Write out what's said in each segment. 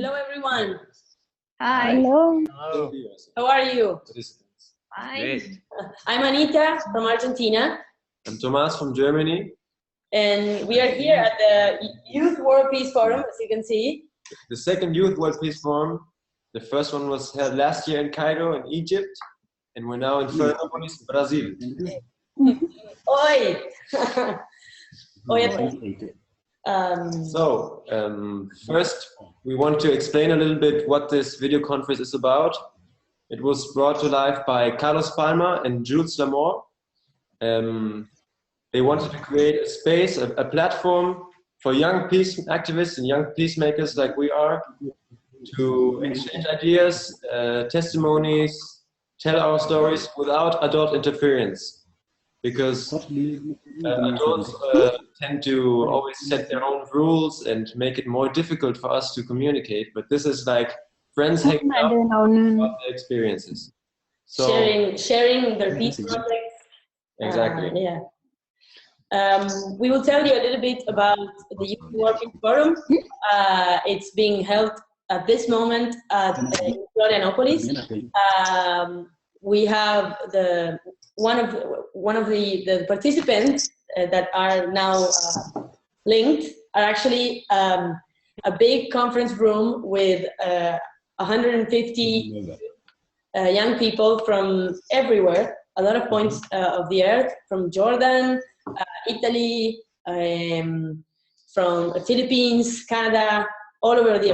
Hello, everyone. Hi. Hello. Hello. How are you? Great. I'm Anita from Argentina, I'm Tomas from Germany. and we are here at the Youth World Peace Forum, as you can see. The second Youth World Peace Forum. The first one was held last year in Cairo, in Egypt, and we're now in Florianopolis, Brazil. Oi! Oi. First, we want to explain a little bit what this video conference is about. It was brought to life by Carlos Palma and Jules Lamore. They wanted to create a space, a platform for young peace activists and young peacemakers like we are to exchange ideas, testimonies, tell our stories without adult interference. Because adults tend to always set their own rules and make it more difficult for us to communicate. But this is like friends hanging out about their experiences. So, sharing their peace projects. Exactly. We will tell you a little bit about the Youth World Peace Forum. It's being held at this moment at Florianopolis. We have one of the participants that are now linked are actually a big conference room with 150 young people from everywhere, a lot of points of the earth, from Jordan, Italy, from Philippines, Canada, all over the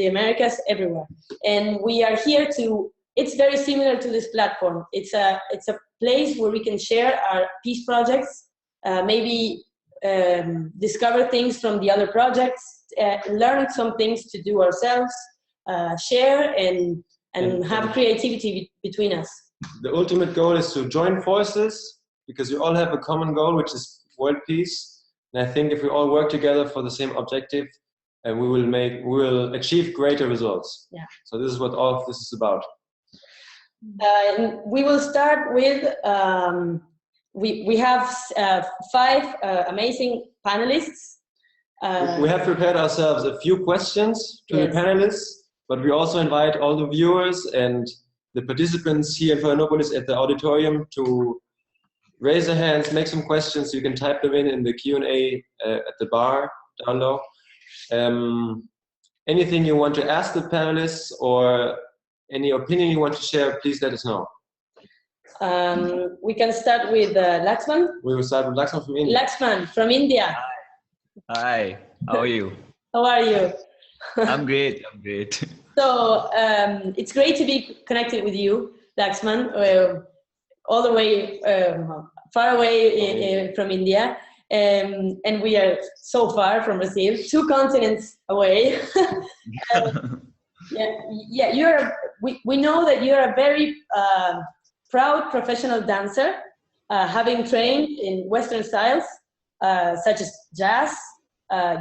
Americas, everywhere. And we are here to. It's very similar to this platform. It's a place where we can share our peace projects, maybe discover things from the other projects, learn some things to do ourselves, share and have creativity between us. The ultimate goal is to join forces because we all have a common goal, which is world peace. And I think if we all work together for the same objective, we will achieve greater results. Yeah. So this is what all of this is about. We will start with, we have 5 amazing panelists. We have prepared ourselves a few questions to the panelists, but we also invite all the viewers and the participants here in Florianopolis at the auditorium to raise their hands, make some questions. You can type them in the Q&A at the bar down low. Anything you want to ask the panelists or any opinion you want to share, please let us know. We can start with Laxman. We will start with Laxman from India. Laxman from India. Hi. How are you? How are you? I'm great. I'm great. So it's great to be connected with you, Laxman, all the way far away from India. And we are so far from Brazil, 2 continents away. We know that you're a very proud professional dancer, having trained in Western styles such as jazz,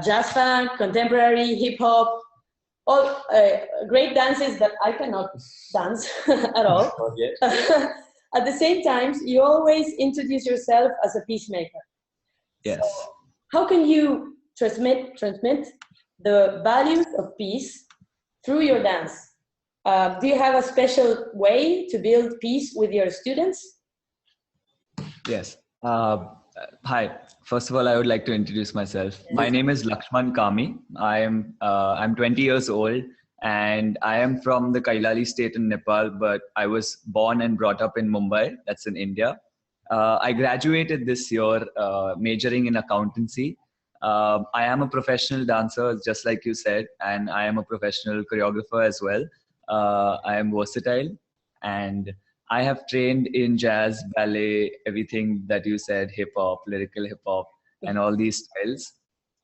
jazz funk, contemporary, hip hop, all great dances that I cannot dance at all. Not yet. At the same time, you always introduce yourself as a peacemaker. Yes. So how can you transmit the values of peace through your dance? Do you have a special way to build peace with your students? Yes. Hi. First of all, I would like to introduce myself. My name is Laxman Kami. I'm 20 years old and I am from the Kailali state in Nepal, but I was born and brought up in Mumbai, that's in India. I graduated this year majoring in accountancy. I am a professional dancer, just like you said, and I am a professional choreographer as well. I am versatile and I have trained in jazz, ballet, everything that you said, hip hop, lyrical hip hop, and all these styles.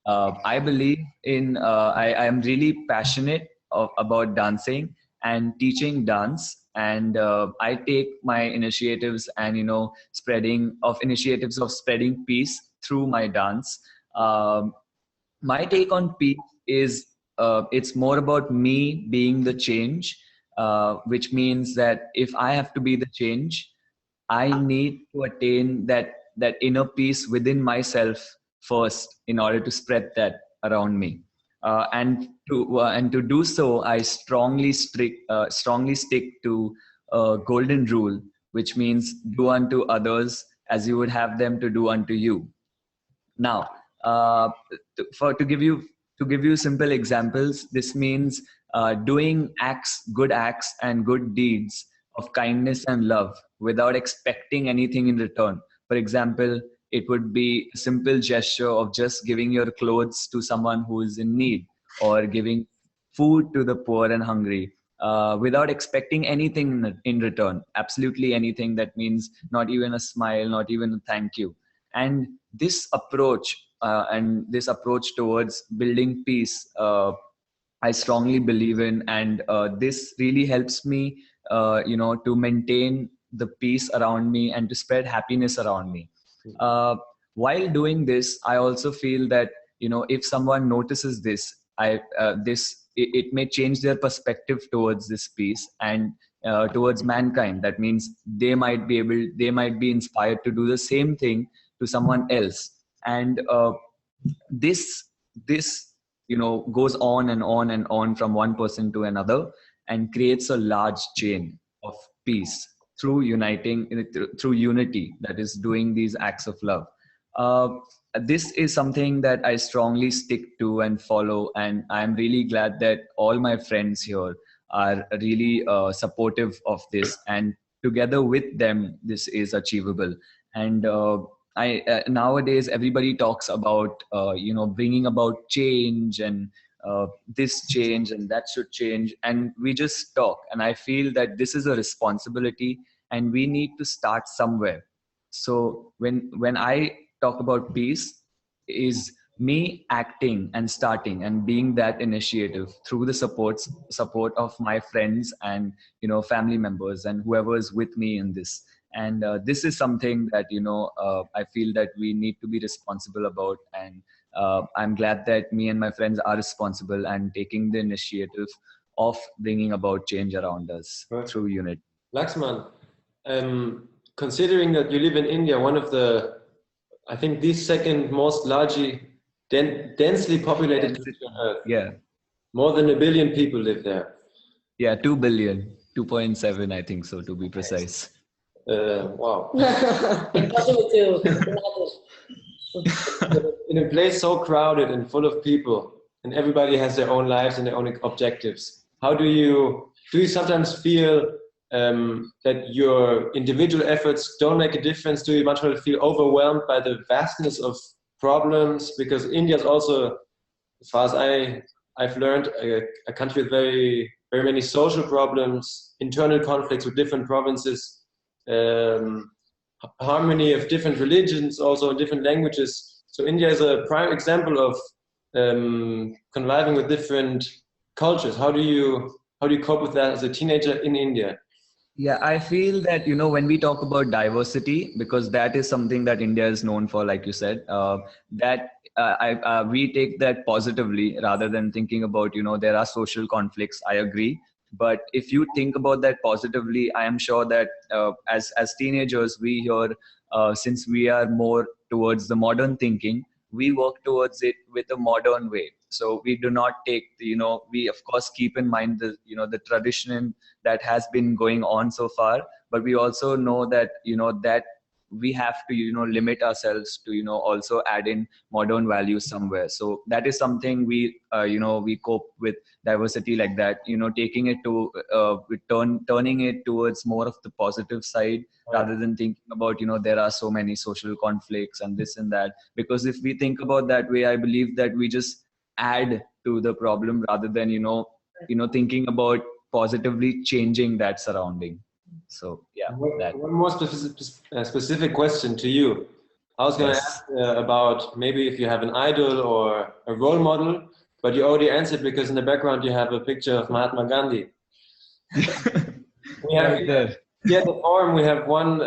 I believe in, I am really passionate about dancing and teaching dance. And I take my initiatives and, spreading peace through my dance. My take on peace is it's more about me being the change, which means that if I have to be the change, I need to attain that inner peace within myself first in order to spread that around me. And to do so, I strongly stick to a golden rule, which means do unto others as you would have them to do unto you. Now, to give you simple examples, this means doing good acts and good deeds of kindness and love without expecting anything in return. For example, it would be a simple gesture of just giving your clothes to someone who is in need, or giving food to the poor and hungry, without expecting anything in return. Absolutely anything. That means not even a smile, not even a thank you. And this approach towards building peace, I strongly believe in, and this really helps me, to maintain the peace around me and to spread happiness around me. While doing this, I also feel that, if someone notices this, it may change their perspective towards this peace and towards mankind. That means they might be inspired to do the same thing to someone else. And this goes on and on and on from one person to another, and creates a large chain of peace through unity, that is doing these acts of love. This is something that I strongly stick to and follow, and I'm really glad that all my friends here are really supportive of this, and together with them this is achievable. And nowadays everybody talks about bringing about change, and this change and that should change, and we just talk. And I feel that this is a responsibility, and we need to start somewhere. So when I talk about peace, is me acting and starting and being that initiative through the support of my friends and family members and whoever is with me in this. And this is something that I feel that we need to be responsible about, and I'm glad that me and my friends are responsible and taking the initiative of bringing about change around us through unity. Laxman, considering that you live in India, one of the, I think, the second most densely populated country on Earth. Yeah. More than 1 billion people live there. Yeah, 2 billion, 2.7, I think so, to be precise. Wow. Impossible to imagine. In a place so crowded and full of people, and everybody has their own lives and their own objectives, how do you sometimes feel that your individual efforts don't make a difference? Do you much rather feel overwhelmed by the vastness of problems? Because India is also, as far as I've learned, a country with very, very many social problems, internal conflicts with different provinces, harmony of different religions, also different languages. So India is a prime example of conviving with different cultures. How do you cope with that as a teenager in India? Yeah, I feel that, when we talk about diversity, because that is something that India is known for, like you said, we take that positively rather than thinking about, there are social conflicts. I agree. But if you think about that positively, I am sure that as teenagers, we here, since we are more towards the modern thinking, we work towards it with a modern way. So we do not take, we of course keep in mind the tradition that has been going on so far, but we also know that, that we have to, limit ourselves to, also add in modern values somewhere. So that is something we cope with diversity like that, taking it to, turning it towards more of the positive side, rather than thinking about, there are so many social conflicts and this and that. Because if we think about that way, I believe that we just add to the problem rather than, thinking about positively changing that surrounding. So yeah, one more specific question to you. I was going to ask about maybe if you have an idol or a role model, but you already answered, because in the background you have a picture of Mahatma Gandhi. We have here at the forum, we have one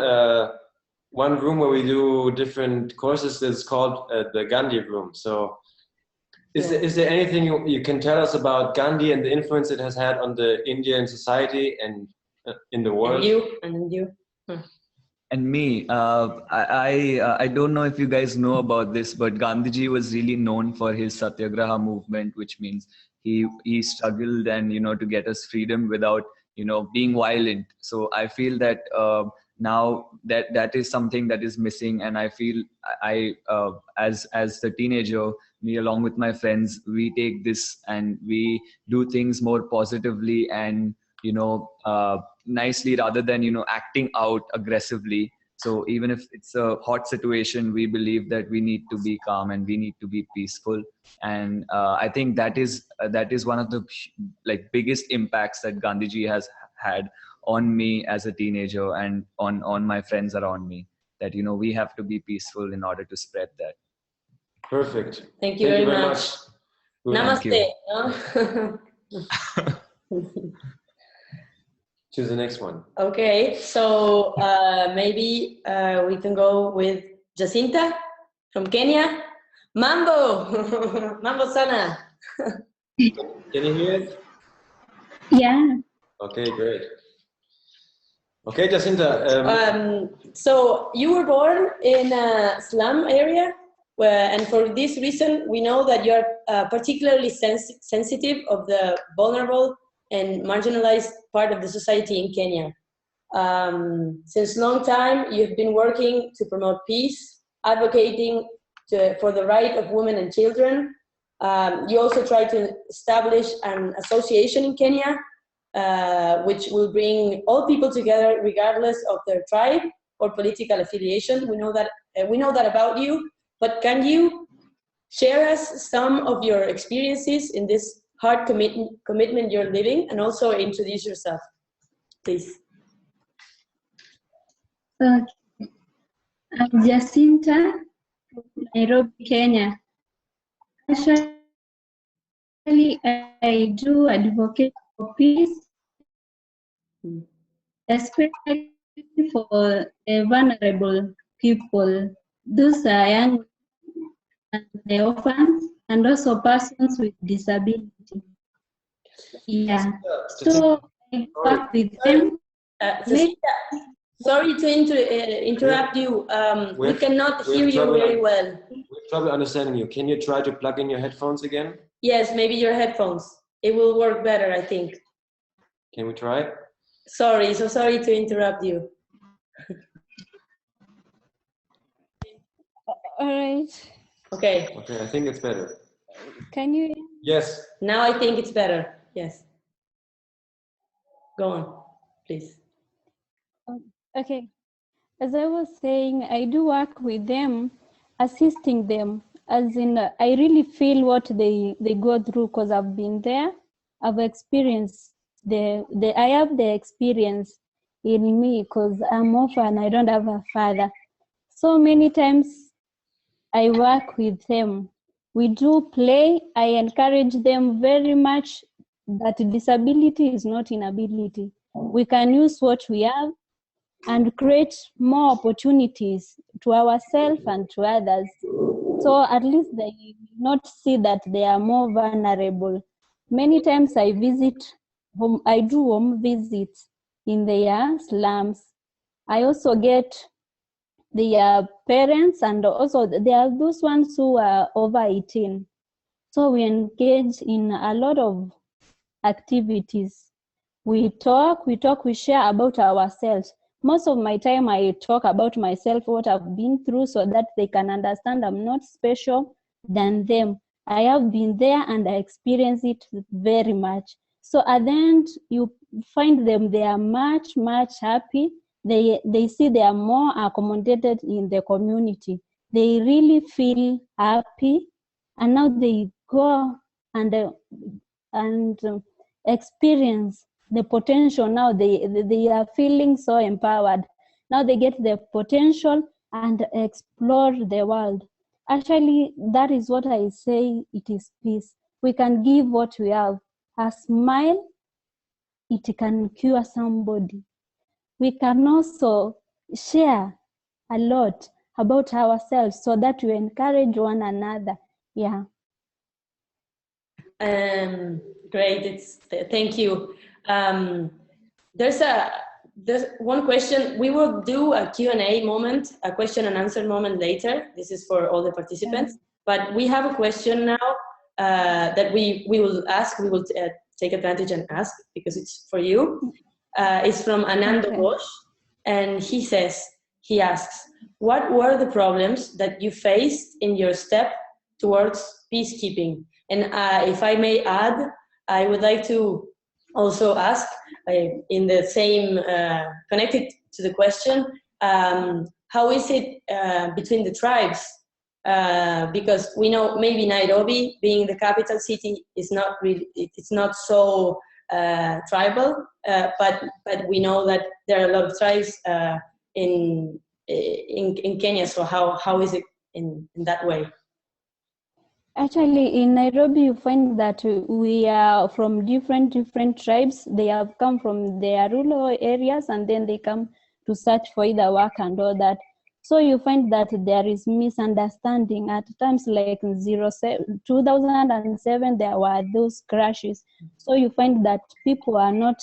room where we do different courses. It's called the Gandhi room. So is there anything you can tell us about Gandhi and the influence it has had on the Indian society and in the world? And you. And me, I don't know if you guys know about this, but Gandhiji was really known for his Satyagraha movement, which means he struggled and to get us freedom without being violent. So I feel that now that is something that is missing, and I feel as the teenager, me along with my friends, we take this and we do things more positively and nicely rather than acting out aggressively. So even if it's a hot situation, we believe that we need to be calm and we need to be peaceful. And I think that is one of the biggest impacts that Gandhiji has had on me as a teenager and on my friends around me, that we have to be peaceful in order to spread that. Perfect. Thank you very much. Namaste. Choose the next one. Okay, so maybe we can go with Jacinta from Kenya. Mambo! Mambo sana! Can you hear it? Yeah. Okay, great. Okay, Jacinta. So you were born in a slum area, and for this reason, we know that you're particularly sensitive of the vulnerable and marginalized part of the society in Kenya. Since long time, you've been working to promote peace, advocating for the right of women and children. You also try to establish an association in Kenya, which will bring all people together regardless of their tribe or political affiliation. We know that about you, but can you share us some of your experiences in this hard commitment you're living, and also introduce yourself, please. Okay. I'm Jacinta from Nairobi, Kenya. Actually, I do advocate for peace, especially for vulnerable people. Those are young and the orphans, and also persons with disability. Yeah. So I work with them. Sorry to interrupt you. We cannot hear you very well. We're trouble understanding you. Can you try to plug in your headphones again? Yes, maybe your headphones. It will work better, I think. Can we try? Sorry to interrupt you. All right. Okay. Okay, I think it's better. Can you? Yes. Now I think it's better. Yes. Go on, please. Okay. As I was saying, I do work with them, assisting them. As in, I really feel what they go through because I've been there. I've experienced I have the experience in me because I'm orphan. I don't have a father. So many times I work with them. We do play. I encourage them very much that disability is not inability. We can use what we have and create more opportunities to ourselves and to others. So at least they not see that they are more vulnerable. Many times I do home visits in their slums. I also get their parents, and also there are those ones who are over 18. So we engage in a lot of activities. We talk, we share about ourselves. Most of my time I talk about myself, what I've been through, so that they can understand I'm not special than them. I have been there and I experience it very much. So at the end, you find them, they are much, much happy. They see they are more accommodated in the community. They really feel happy, and now they go and experience the potential. Now they are feeling so empowered. Now they get the potential and explore the world. Actually, that is what I say, it is peace. We can give what we have. A smile, it can cure somebody. We can also share a lot about ourselves so that we encourage one another. Yeah. Great. Thank you. There's There's one question. We will do a Q&A moment, a question and answer moment later. This is for all the participants. But we have a question now that we will ask. We will take advantage and ask because it's for you. It's from Anando Bosch, and he asks, what were the problems that you faced in your step towards peacekeeping? And if I may add, I would like to also ask, in the same, connected to the question, how is it between the tribes? Because we know maybe Nairobi, being the capital city, is not really, it's not so tribal, but we know that there are a lot of tribes in Kenya. So how is it in that way? Actually, in Nairobi, you find that we are from different tribes. They have come from their rural areas, and then they come to search for either work and all that. So you find that there is misunderstanding at times. Like in 2007, there were those crashes. So you find that people are not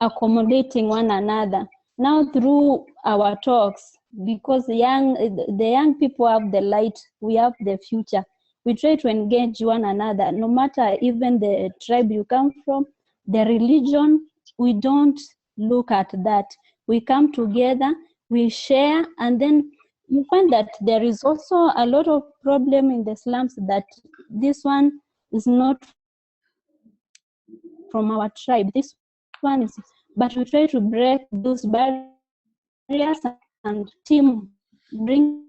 accommodating one another. Now through our talks, because the young people have the light, we have the future. We try to engage one another, no matter even the tribe you come from, the religion, we don't look at that. We come together, we share, and then you find that there is also a lot of problem in the slums that this one is not from our tribe, this one is, but we try to break those barriers and bring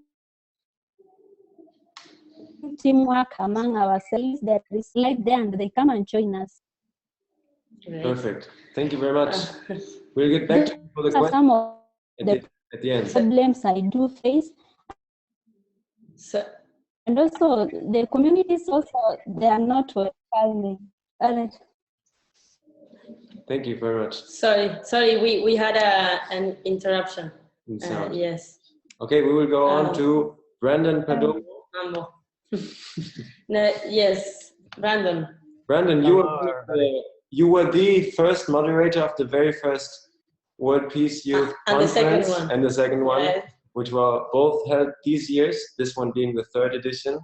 teamwork among ourselves. That is like there, and they come and join us. Perfect. Thank you very much. We'll get back to you for the question some of at the end. problems I do face. And also the communities also, they are not welcoming. Thank you very much. Sorry, we had an interruption. Yes. Okay, we will go on to Brandon Perdomo. No, yes, Brandon. Brandon, you were the first moderator of the very first World Peace Youth Conference and the second one, which were both held these years. This one being the third edition.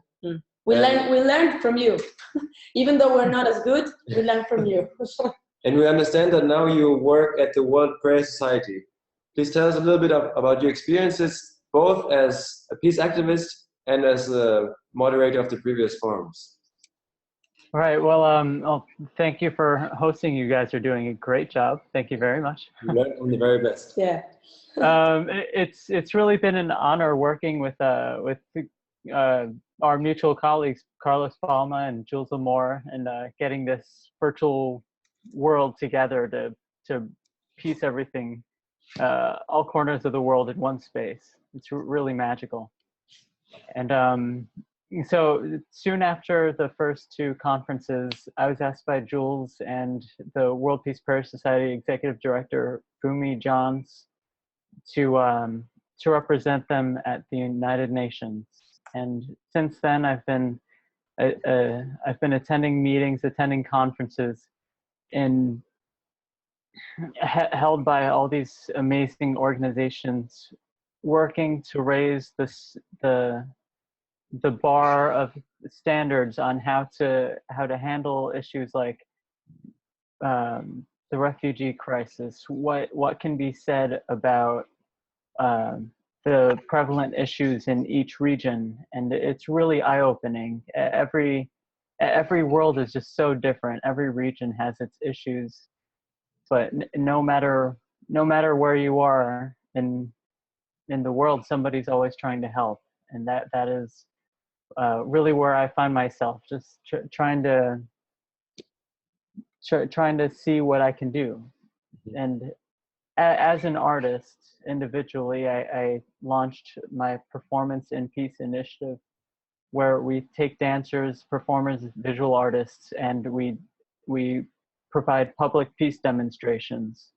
We learned from you, even though we're not as good. We learned from you. And we understand that now you work at the World Prayer Society. Please tell us a little bit about your experiences, both as a peace activist and as a moderator of the previous forums. All right. Well, thank you for hosting. You guys are doing a great job. Thank you very much. You learned from the very best. Yeah. It's really been an honor working with our mutual colleagues, Carlos Palma and Jules Amore, and getting this virtual world together to piece everything, all corners of the world in one space. It's really magical. And so soon after the first two conferences, I was asked by Jules and the World Peace Prayer Society Executive Director, Bumi Johns, to represent them at the United Nations. And since then, I've been attending meetings, attending conferences held by all these amazing organizations working to raise the bar of standards on how to handle issues like the refugee crisis. What can be said about the prevalent issues in each region, and it's really eye-opening. Every world is just so different. Every region has its issues, but no matter where you are in the world, somebody's always trying to help, and that is really where I find myself, just trying to see what I can do. And as an artist, individually, I launched my Performance in Peace initiative, where we take dancers, performers, visual artists, and we provide public peace demonstrations.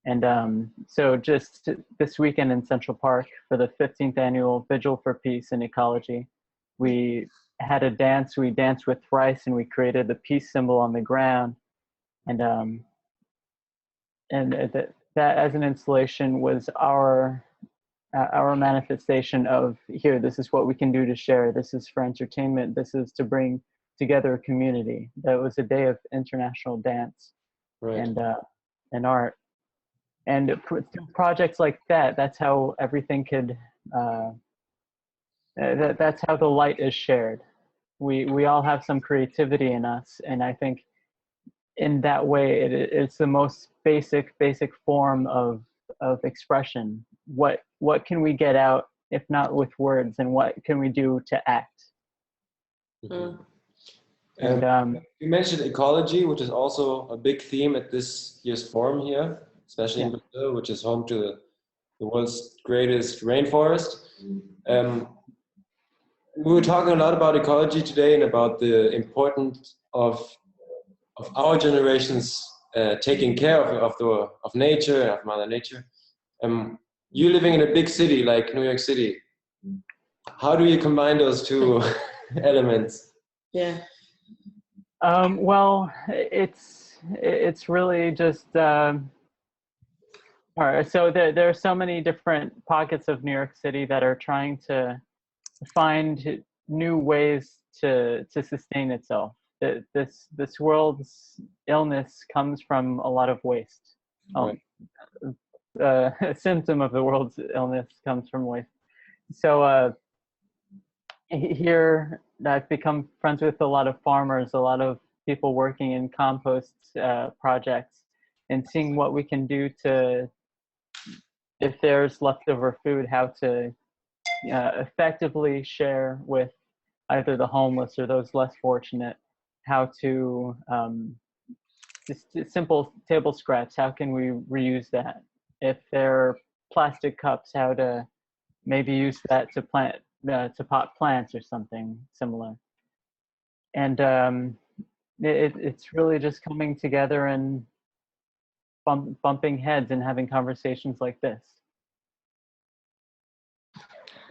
And so just this weekend in Central Park for the 15th annual Vigil for Peace and Ecology, we had a dance. We danced with rice, and we created the peace symbol on the ground. And that as an installation was our manifestation of, here, this is what we can do to share. This is for entertainment. This is to bring together a community. That was a day of international dance, Right. and art. And through projects like that, that's how everything could, that's how the light is shared. We all have some creativity in us, and I think in that way, it's the most basic form of expression. What can we get out, if not with words, and what can we do to act? Mm-hmm. And you mentioned ecology, which is also a big theme at this year's forum here, especially in Brazil, which is home to the world's greatest rainforest. We were talking a lot about ecology today and about the importance of our generations taking care of nature, of Mother Nature. You living in a big city like New York City, how do you combine those two elements? Yeah. Well, it's really just all right. So there are so many different pockets of New York City that are trying to find new ways to sustain itself. This world's illness comes from a lot of waste. Right. A symptom of the world's illness comes from waste. So here I've become friends with a lot of farmers, a lot of people working in compost projects, and seeing what we can do to, if there's leftover food, how to effectively share with either the homeless or those less fortunate, how to just simple table scraps, how can we reuse that? If there are plastic cups, how to maybe use that to plant to pot plants or something similar. And it's really just coming together and bumping heads and having conversations like this.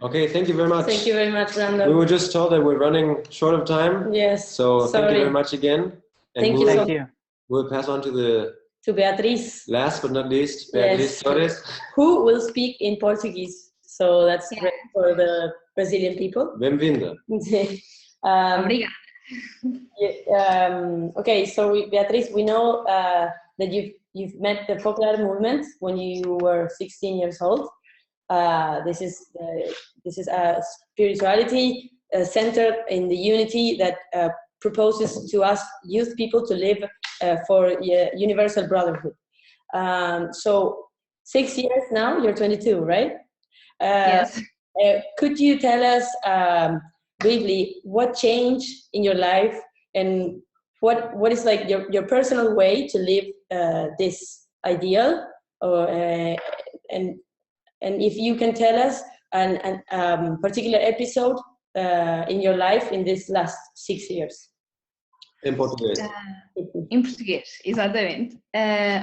Okay, thank you very much. Thank you very much, Brandon. We were just told that we're running short of time. Yes. So thank you very much again. And Thank you. Thank you. We'll pass on to Beatriz. last but not least, Beatriz Torres. Who will speak in Portuguese. So that's great for the Brazilian people. Bem-vinda. Obrigada. Okay, so Beatriz, we know that you've met the popular movement when you were 16 years old. This is a spirituality centered in the unity that proposes to us youth people to live for universal brotherhood. So 6 years now, you're 22, right? Yes. Could you tell us briefly what changed in your life and what is like your personal way to live this ideal, and if you can tell us an particular episode in your life in this last 6 years. Em português. Em português, exatamente.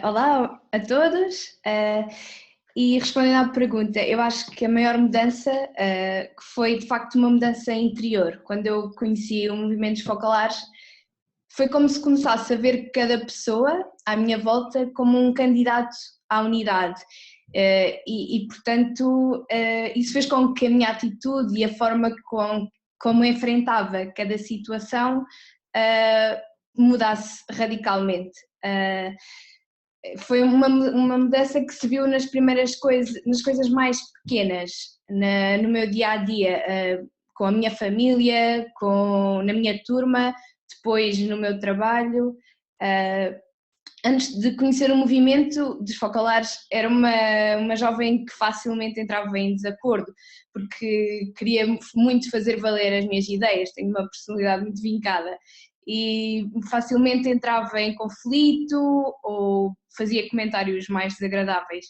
Olá a todos. E respondendo à pergunta, eu acho que a maior mudança que foi de facto uma mudança interior. Quando eu conheci o movimento dos focalares, foi como se começasse a ver cada pessoa à minha volta como um candidato à unidade. Portanto, isso fez com que a minha atitude e a forma como enfrentava cada situação mudasse radicalmente. Foi uma mudança que se viu nas primeiras coisas, nas coisas mais pequenas, no meu dia-a-dia, com a minha família, na minha turma, depois no meu trabalho. Antes de conhecer o movimento dos focalares, era uma jovem que facilmente entrava em desacordo, porque queria muito fazer valer as minhas ideias, tenho uma personalidade muito vincada, e facilmente entrava em conflito ou fazia comentários mais desagradáveis.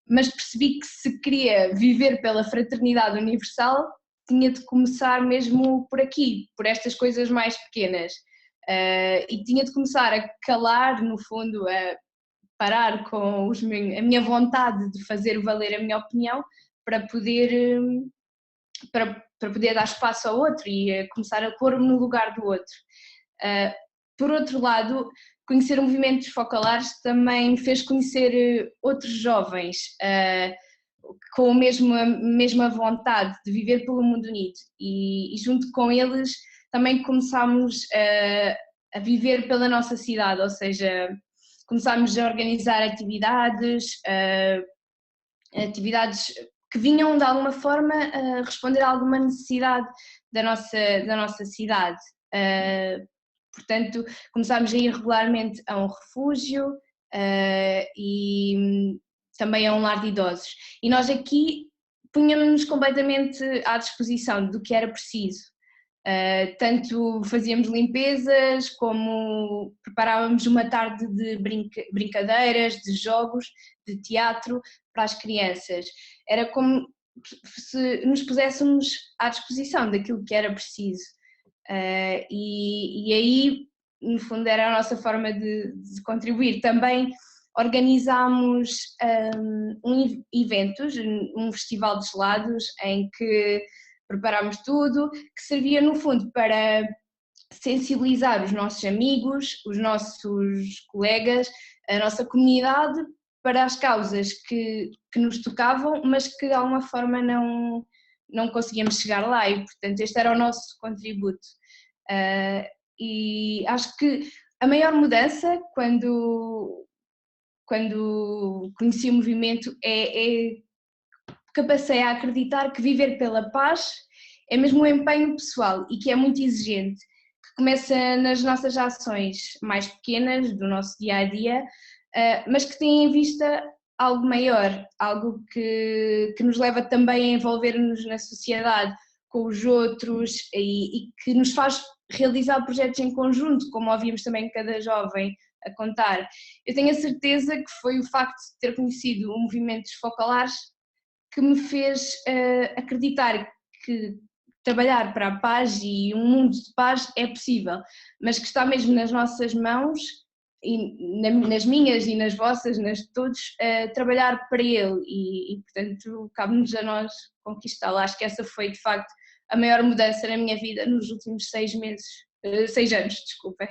Mas percebi que se queria viver pela fraternidade universal, tinha de começar mesmo por aqui, por estas coisas mais pequenas. E tinha de começar a calar, no fundo, a parar com a minha vontade de fazer valer a minha opinião para poder dar espaço ao outro e começar a pôr-me no lugar do outro. Por outro lado, conhecer o movimento dos focalares também me fez conhecer outros jovens com a mesma vontade de viver pelo mundo unido e junto com eles também começámos a viver pela nossa cidade, ou seja, começámos a organizar atividades que vinham de alguma forma a responder a alguma necessidade da nossa cidade. Portanto, começámos a ir regularmente a um refúgio e também a um lar de idosos. E nós aqui punhamos-nos completamente à disposição do que era preciso. Tanto fazíamos limpezas como preparávamos uma tarde de brincadeiras, de jogos, de teatro para as crianças. Era como se nos puséssemos à disposição daquilo que era preciso. E aí, no fundo, era a nossa forma de contribuir. Também organizámos eventos, um festival de gelados em que preparámos tudo, que servia no fundo para sensibilizar os nossos amigos, os nossos colegas, a nossa comunidade para as causas que nos tocavam, mas que de alguma forma não conseguíamos chegar lá e, portanto, este era o nosso contributo. E acho que a maior mudança quando conheci o movimento é que passei a acreditar que viver pela paz é mesmo um empenho pessoal e que é muito exigente, que começa nas nossas ações mais pequenas do nosso dia-a-dia, mas que tem em vista algo maior, algo que nos leva também a envolver-nos na sociedade, com os outros e que nos faz realizar projetos em conjunto, como ouvimos também cada jovem a contar. Eu tenho a certeza que foi o facto de ter conhecido o movimento dos focalares que me fez acreditar que trabalhar para a paz e um mundo de paz é possível, mas que está mesmo nas nossas mãos, e nas minhas e nas vossas, nas de todos, trabalhar para ele e portanto, cabe-nos a nós conquistá-lo. Acho que essa foi, de facto, a maior mudança na minha vida nos últimos 6 anos, desculpem.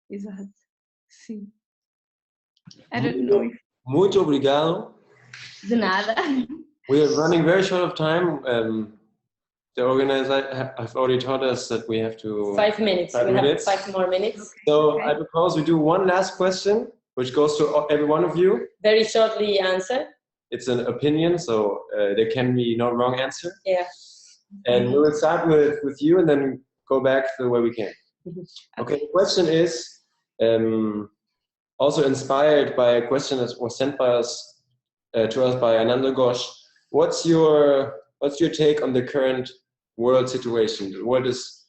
Exato, sim. Muito obrigado. De nada. We are running very short of time. The organizer have already told us that we have to 5 minutes. 5 we minutes. have 5 more minutes. So I propose we do one last question, which goes to every one of you. Very shortly answer. It's an opinion, so there can be no wrong answer. Yeah. And we will start with you and then go back to where we came. Okay, the question is also inspired by a question that was sent by us to us by Ananda Ghosh. What's your take on the current world situation? The world is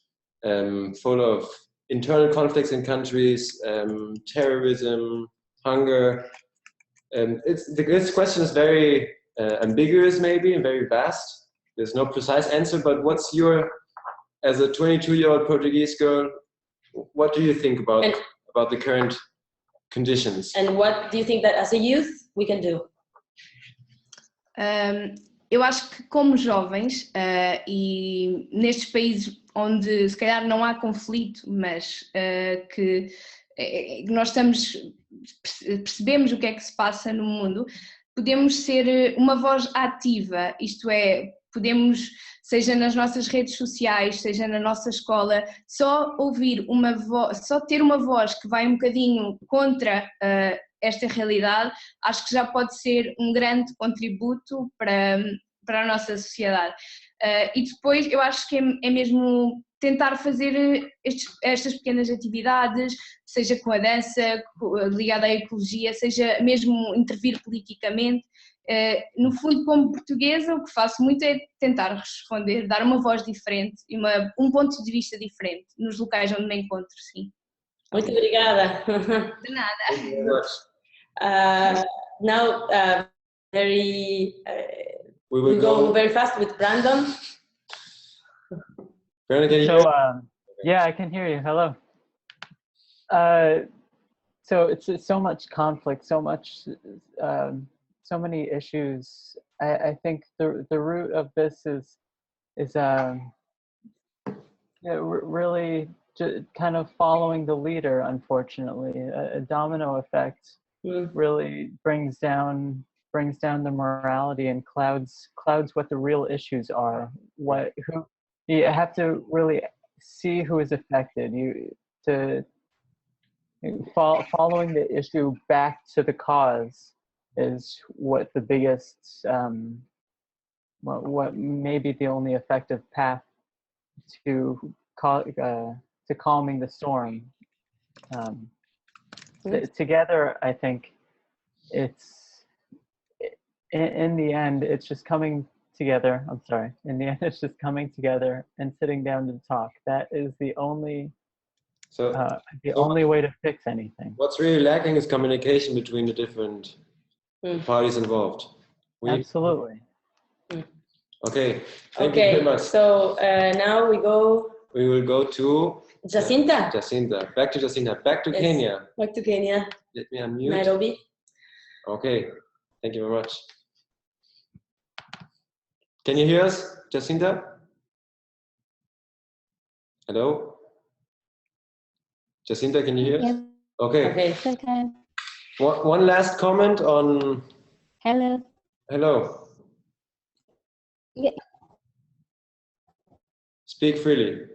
full of internal conflicts in countries, terrorism, hunger. This question is very ambiguous, maybe, and very vast. There's no precise answer, but what's your, as a 22-year-old Portuguese girl, what do you think about the current conditions? And what do you think that as a youth we can do? Eu acho que como jovens e nestes países onde se calhar não há conflito, mas que nós percebemos o que é que se passa no mundo, podemos ser uma voz ativa, isto é, podemos, seja nas nossas redes sociais, seja na nossa escola, só ouvir uma voz, só ter uma voz que vai um bocadinho contra esta realidade, acho que já pode ser um grande contributo para a nossa sociedade. E depois eu acho que é mesmo tentar fazer estas pequenas atividades, seja com a dança, ligada à ecologia, seja mesmo intervir politicamente. No fundo, como portuguesa, o que faço muito é tentar responder, dar uma voz diferente e um ponto de vista diferente nos locais onde me encontro, sim. Muito obrigada. De nada. Now, we will go very fast with Brandon. Brandon, can you So, yeah, I can hear you. Hello. So it's so much conflict, so many issues. I think the root of this is really kind of following the leader, unfortunately. A domino effect really brings down the morality and clouds what the real issues are. You have to really see who is affected. Following the issue back to the cause is what the biggest, what may be the only effective path to calming the storm. Together, I think in the end, it's just coming together. I'm sorry. In the end, it's just coming together and sitting down to talk. That is the only only way to fix anything. What's really lacking is communication between the different parties involved. Absolutely. Okay. Thank you very much. So now we will go to Jacinta. Jacinta. Back to Jacinta. Back to Kenya. Back to Kenya. Let me unmute. Nairobi. Okay. Thank you very much. Can you hear us, Jacinta? Hello? Jacinta, can you hear us? Yes. Okay. Okay. One last comment on... Hello. Hello. Yeah. Speak freely.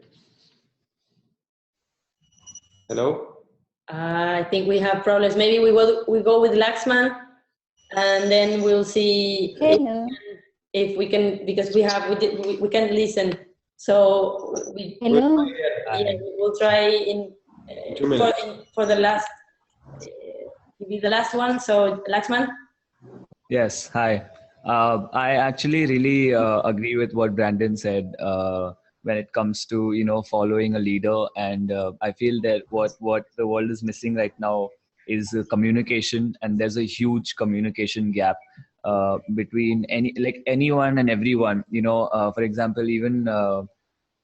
Hello? I think we have problems. Maybe we go with Laxman, and then we'll see if we can, because we can listen. So hello. We'll try in 2 minutes for the last. Be the last one. So Laxman. Yes. Hi. I actually really agree with what Brandon said when it comes to following a leader, and I feel that what the world is missing right now is communication, and there's a huge communication gap between anyone and everyone. For example, even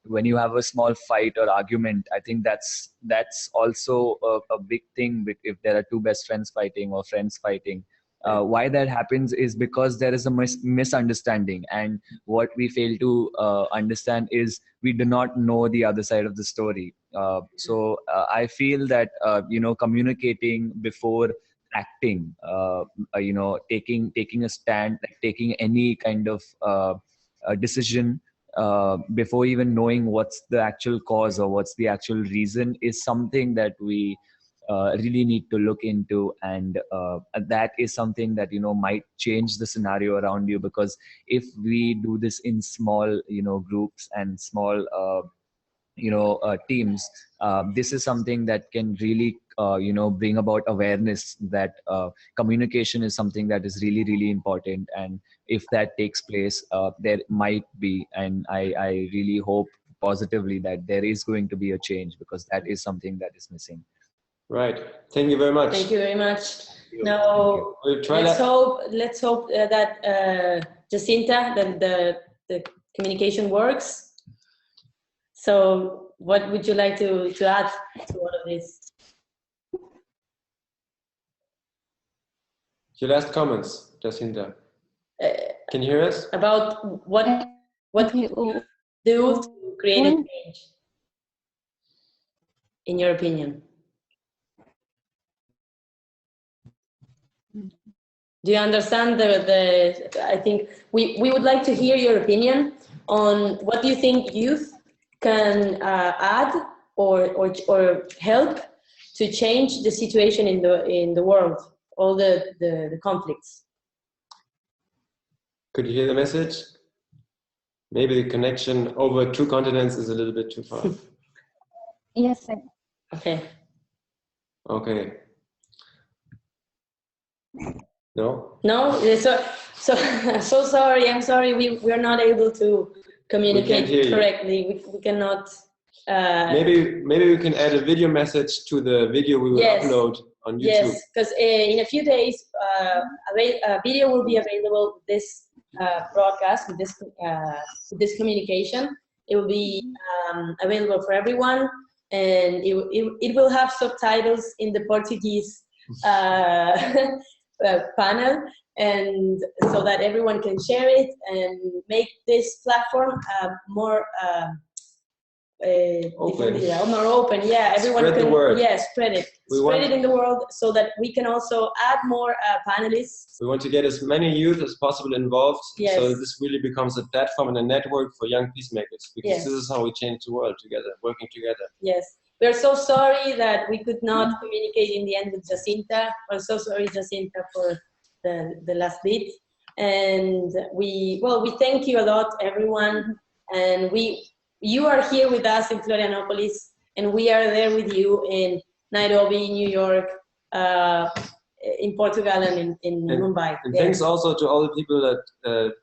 when you have a small fight or argument, I think that's also a big thing. If there are two best friends fighting or friends fighting. Why that happens is because there is a misunderstanding, and what we fail to understand is we do not know the other side of the story. So I feel that communicating before acting, taking a stand, like taking any kind of a decision before even knowing what's the actual cause or what's the actual reason is something that we really need to look into, and that is something that might change the scenario around you, because if we do this in small groups and small teams, this is something that can really bring about awareness that communication is something that is really, really important. And if that takes place, there might be, and I really hope positively that there is going to be a change, because that is something that is missing. Right. Thank you very much. Thank you very much. Now, we'll try let's hope that Jacinta, that the communication works. So what would you like to add to all of this? Your last comments, Jacinta. Can you hear us? About what do to create a change, in your opinion? Do you understand I think we would like to hear your opinion on what do you think youth can add or help to change the situation in the world, all the conflicts. Could you hear the message? Maybe the connection over 2 continents is a little bit too far. Yes, sir. Okay. Okay. No? No? So sorry. I'm sorry. We are not able to communicate correctly. We cannot. Maybe we can add a video message to the video we will upload on YouTube. Yes, because in a few days, a video will be available with this broadcast, with this communication. It will be available for everyone, and it will have subtitles in the Portuguese panel, and so that everyone can share it and make this platform more more open. Yeah, everyone spread can. The word. Yeah, spread it. Spread it in the world so that we can also add more panelists. We want to get as many youth as possible involved, Yes. so this really becomes a platform and a network for young peacemakers. Because Yes. this is how we change the world together, working together. Yes. We are so sorry that we could not communicate in the end with Jacinta. We're so sorry, Jacinta, for the last bit. And we thank you a lot, everyone. And you are here with us in Florianopolis, and we are there with you in Nairobi, New York, in Portugal, and in Mumbai. And yes. thanks also to all the people that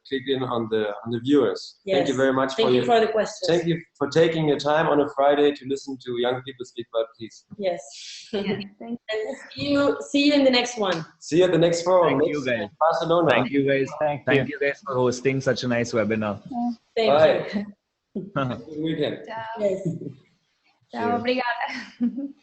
clicked in on the viewers. Yes. Thank you very much for the questions. Thank you for taking your time on a Friday to listen to young people speak about peace. Yes. Yeah, and see you in the next one. See you at the next forum. Thank you, guys. Barcelona. Thank you, guys. Thank You guys for hosting such a nice webinar. Thank Bye. you. Good weekend. Ciao. Yes. Ciao, obrigada.